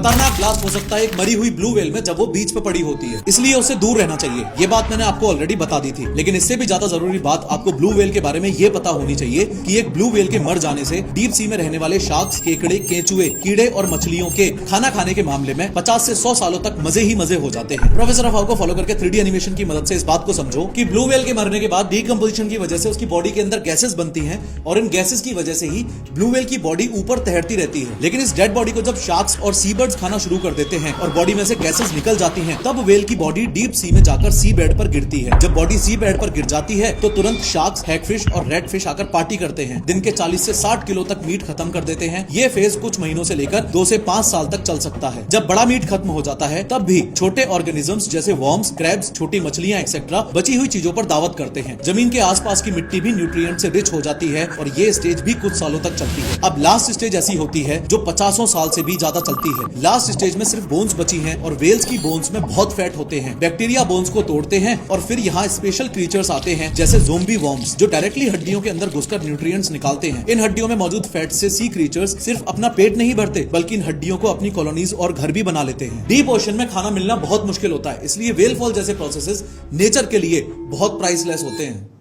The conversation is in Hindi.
खतरनाक ब्लास्ट हो सकता है एक मरी हुई ब्लू व्हेल में जब वो बीच पे पड़ी होती है, इसलिए उसे दूर रहना चाहिए। ये बात मैंने आपको ऑलरेडी बता दी थी, लेकिन इससे भी ज्यादा जरूरी बात आपको ब्लू व्हेल के बारे में ये पता होनी चाहिए कि एक ब्लू व्हेल के मर जाने से डीप सी में रहने वाले शार्क्स, केकड़े, केंचुए, कीड़े और मछलियों के खाना खाने के मामले में 50 से 100 सालों तक मजे ही मजे हो जाते हैं। प्रोफेसर अफाव को फॉलो करके 3D एनिमेशन की मदद से इस बात को समझो कि ब्लू व्हेल के मरने के बाद डीकंपोजिशन की वजह से उसकी बॉडी के अंदर गैसेस बनती हैं और इन गैसेस की वजह से ही ब्लू व्हेल की बॉडी ऊपर तैरती रहती है। लेकिन इस डेड बॉडी को जब शार्क्स और सी बर्ड्स खाना शुरू कर देते हैं और बॉडी में से गैसेस निकल जाती हैं, तब व्हेल की बॉडी डीप सी में जाकर सी बेड पर गिरती है। जब बॉडी सी बेड पर गिर जाती है तो तुरंत शार्क्स, हैगफिश और रेड फिश आकर पार्टी करते हैं। दिन के 40 से 60 किलो तक मीट खत्म कर देते हैं। ये फेज कुछ महीनों से लेकर 2 से 5 साल तक चल सकता है। जब बड़ा मीट खत्म हो जाता है तब भी छोटे ऑर्गेनिजम्स जैसे वर्म्स, क्रैब्स, छोटी मछलियां एक्सेट्रा बची हुई चीजों पर दावत करते हैं। जमीन के आसपास की मिट्टी भी न्यूट्रिएंट से रिच हो जाती है और ये स्टेज भी कुछ सालों तक चलती है। अब लास्ट स्टेज ऐसी होती है जो 50 साल से भी ज्यादा चलती है। लास्ट स्टेज में सिर्फ बोन्स बची हैं और वेल्स की बोन्स में बहुत फैट होते हैं। बैक्टीरिया बोन्स को तोड़ते हैं और फिर यहाँ स्पेशल क्रीचर्स आते हैं जैसे ज़ोंबी वर्म्स, जो डायरेक्टली हड्डियों के अंदर घुसकर न्यूट्रिएंट्स निकालते हैं। इन हड्डियों में मौजूद फैट से सी क्रीचर्स सिर्फ अपना पेट नहीं भरते बल्कि इन हड्डियों को अपनी कॉलोनीज और घर भी बना लेते हैं। डीप ओशन में खाना मिलना बहुत मुश्किल होता है, इसलिए व्हेल फॉल जैसे प्रोसेसेस नेचर के लिए बहुत प्राइसलेस होते हैं।